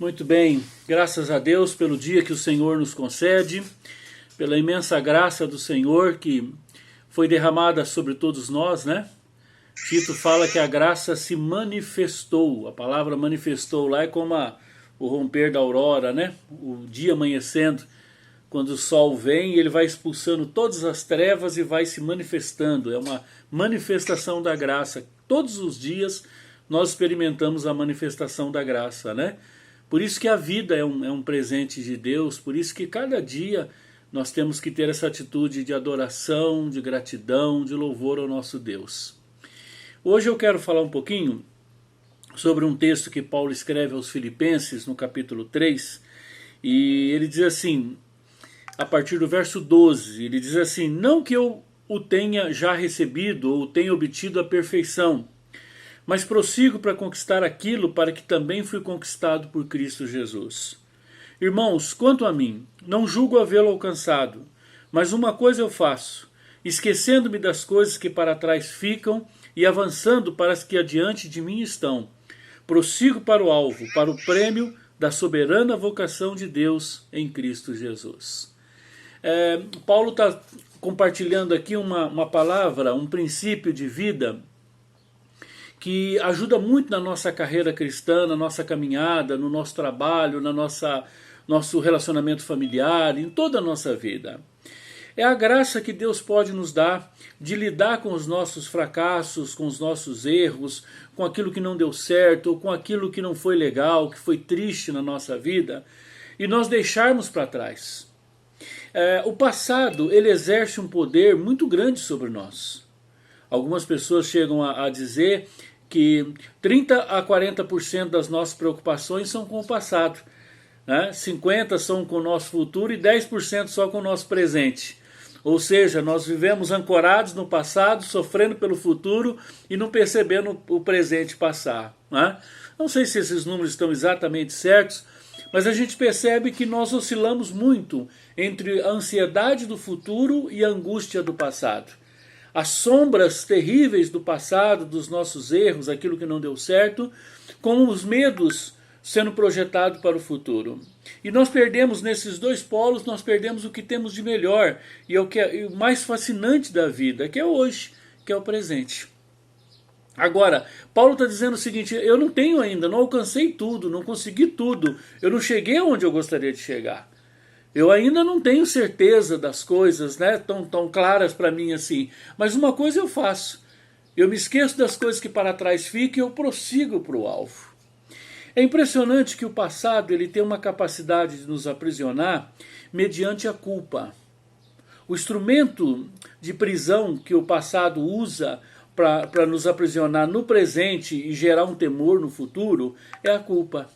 Muito bem, graças a Deus pelo dia que o Senhor nos concede, pela imensa graça do Senhor que foi derramada sobre todos nós, né? Tito fala que a graça se manifestou, a palavra manifestou lá é como o romper da aurora, né? O dia amanhecendo, quando o sol vem, ele vai expulsando todas as trevas e vai se manifestando, é uma manifestação da graça. Todos os dias nós experimentamos a manifestação da graça, né? Por isso que a vida é um presente de Deus, por isso que cada dia nós temos que ter essa atitude de adoração, de gratidão, de louvor ao nosso Deus. Hoje eu quero falar um pouquinho sobre um texto que Paulo escreve aos Filipenses, no capítulo 3, e ele diz assim, a partir do verso 12, ele diz assim: não que eu o tenha já recebido ou tenha obtido a perfeição, mas prossigo para conquistar aquilo para que também fui conquistado por Cristo Jesus. Irmãos, quanto a mim, não julgo havê-lo alcançado, mas uma coisa eu faço, esquecendo-me das coisas que para trás ficam e avançando para as que adiante de mim estão. Prossigo para o alvo, para o prêmio da soberana vocação de Deus em Cristo Jesus. Paulo está compartilhando aqui uma palavra, um princípio de vida que ajuda muito na nossa carreira cristã, na nossa caminhada, no nosso trabalho, nosso relacionamento familiar, em toda a nossa vida. É a graça que Deus pode nos dar de lidar com os nossos fracassos, com os nossos erros, com aquilo que não deu certo, ou com aquilo que não foi legal, que foi triste na nossa vida, e nós deixarmos para trás. O passado, ele exerce um poder muito grande sobre nós. Algumas pessoas chegam a dizer que 30 a 40% das nossas preocupações são com o passado, né? 50% são com o nosso futuro e 10% só com o nosso presente. Ou seja, nós vivemos ancorados no passado, sofrendo pelo futuro e não percebendo o presente passar, né? Não sei se esses números estão exatamente certos, mas a gente percebe que nós oscilamos muito entre a ansiedade do futuro e a angústia do passado. As sombras terríveis do passado, dos nossos erros, aquilo que não deu certo, com os medos sendo projetados para o futuro. E nós perdemos nesses dois polos, nós perdemos o que temos de melhor, e é o mais fascinante da vida, que é hoje, que é o presente. Agora, Paulo está dizendo o seguinte: eu não tenho ainda, não alcancei tudo, não consegui tudo, eu não cheguei onde eu gostaria de chegar. Eu ainda não tenho certeza das coisas, né, tão claras para mim assim. Mas uma coisa eu faço. Eu me esqueço das coisas que para trás ficam e eu prossigo para o alvo. É impressionante que o passado ele tem uma capacidade de nos aprisionar mediante a culpa. O instrumento de prisão que o passado usa para nos aprisionar no presente e gerar um temor no futuro é a culpa.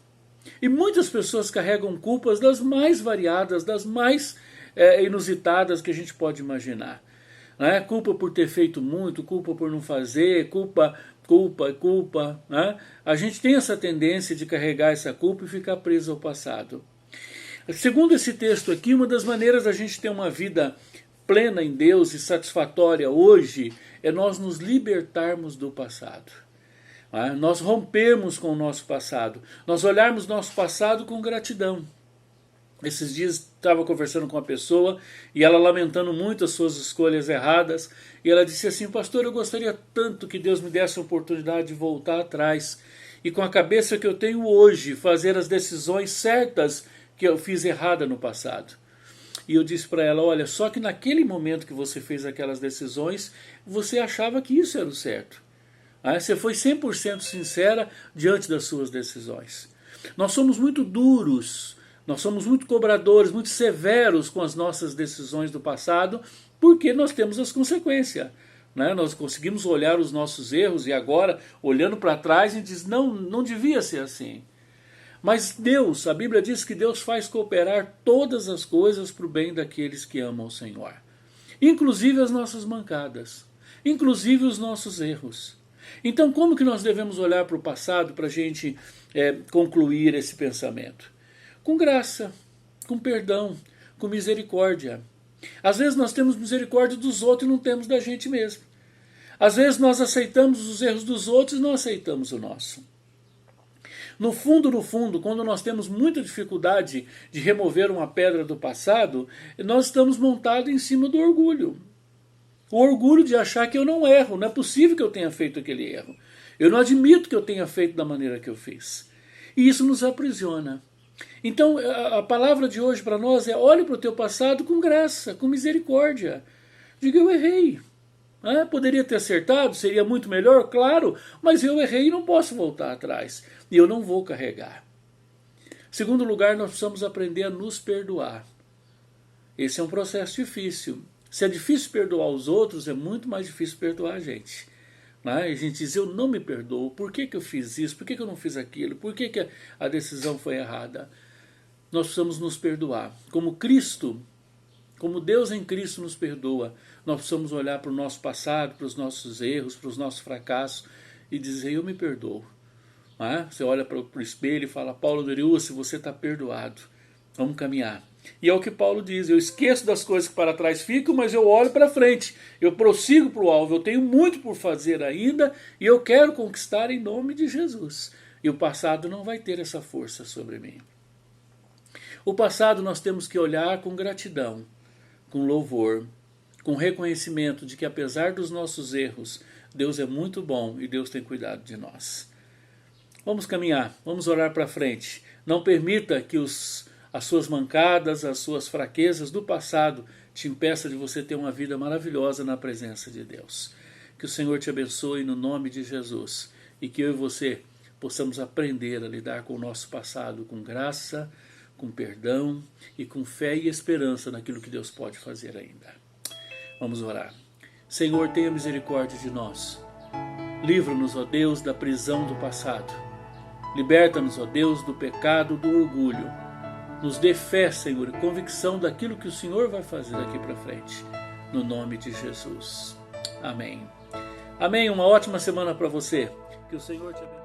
E muitas pessoas carregam culpas das mais variadas, das mais inusitadas que a gente pode imaginar. Né? Culpa por ter feito muito, culpa por não fazer, culpa. Né? A gente tem essa tendência de carregar essa culpa e ficar preso ao passado. Segundo esse texto aqui, uma das maneiras da gente ter uma vida plena em Deus e satisfatória hoje é nós nos libertarmos do passado. Nós rompermos com o nosso passado, nós olharmos nosso passado com gratidão. Esses dias estava conversando com uma pessoa e ela lamentando muito as suas escolhas erradas, e ela disse assim: pastor, eu gostaria tanto que Deus me desse a oportunidade de voltar atrás e com a cabeça que eu tenho hoje fazer as decisões certas que eu fiz errada no passado. E eu disse para ela: olha, só que naquele momento que você fez aquelas decisões, você achava que isso era o certo. Você foi 100% sincera diante das suas decisões. Nós somos muito duros, nós somos muito cobradores, muito severos com as nossas decisões do passado, porque nós temos as consequências. Né? Nós conseguimos olhar os nossos erros e agora, olhando para trás, a gente diz: não devia ser assim. Mas Deus, a Bíblia diz que Deus faz cooperar todas as coisas para o bem daqueles que amam o Senhor. Inclusive as nossas mancadas, inclusive os nossos erros. Então, como que nós devemos olhar para o passado para a gente concluir esse pensamento? Com graça, com perdão, com misericórdia. Às vezes nós temos misericórdia dos outros e não temos da gente mesmo. Às vezes nós aceitamos os erros dos outros e não aceitamos o nosso. No fundo, quando nós temos muita dificuldade de remover uma pedra do passado, nós estamos montados em cima do orgulho. O orgulho de achar que eu não erro, não é possível que eu tenha feito aquele erro. Eu não admito que eu tenha feito da maneira que eu fiz. E isso nos aprisiona. Então a palavra de hoje para nós é: olhe para o teu passado com graça, com misericórdia. Diga: eu errei. Poderia ter acertado, seria muito melhor, claro, mas eu errei e não posso voltar atrás. E eu não vou carregar. Segundo lugar, nós precisamos aprender a nos perdoar. Esse é um processo difícil. Se é difícil perdoar os outros, é muito mais difícil perdoar a gente. A gente diz: eu não me perdoo, por que eu fiz isso, por que eu não fiz aquilo, por que a decisão foi errada? Nós precisamos nos perdoar. Como Cristo, como Deus em Cristo nos perdoa, nós precisamos olhar para o nosso passado, para os nossos erros, para os nossos fracassos e dizer: eu me perdoo. Você olha para o espelho e fala: Paulo Neriúcio, você está perdoado, vamos caminhar. E é o que Paulo diz: eu esqueço das coisas que para trás ficam, mas eu olho para frente, eu prossigo para o alvo, eu tenho muito por fazer ainda e eu quero conquistar em nome de Jesus. E o passado não vai ter essa força sobre mim. O passado nós temos que olhar com gratidão, com louvor, com reconhecimento de que apesar dos nossos erros, Deus é muito bom e Deus tem cuidado de nós. Vamos caminhar, vamos orar para frente. Não permita que as suas mancadas, as suas fraquezas do passado te impeçam de você ter uma vida maravilhosa na presença de Deus. Que o Senhor te abençoe no nome de Jesus e que eu e você possamos aprender a lidar com o nosso passado com graça, com perdão e com fé e esperança naquilo que Deus pode fazer ainda. Vamos orar. Senhor, tenha misericórdia de nós. Livra-nos, ó Deus, da prisão do passado. Liberta-nos, ó Deus, do pecado, do orgulho. Nos dê fé, Senhor, e convicção daquilo que o Senhor vai fazer daqui para frente. No nome de Jesus. Amém. Amém. Uma ótima semana para você. Que o Senhor te abençoe.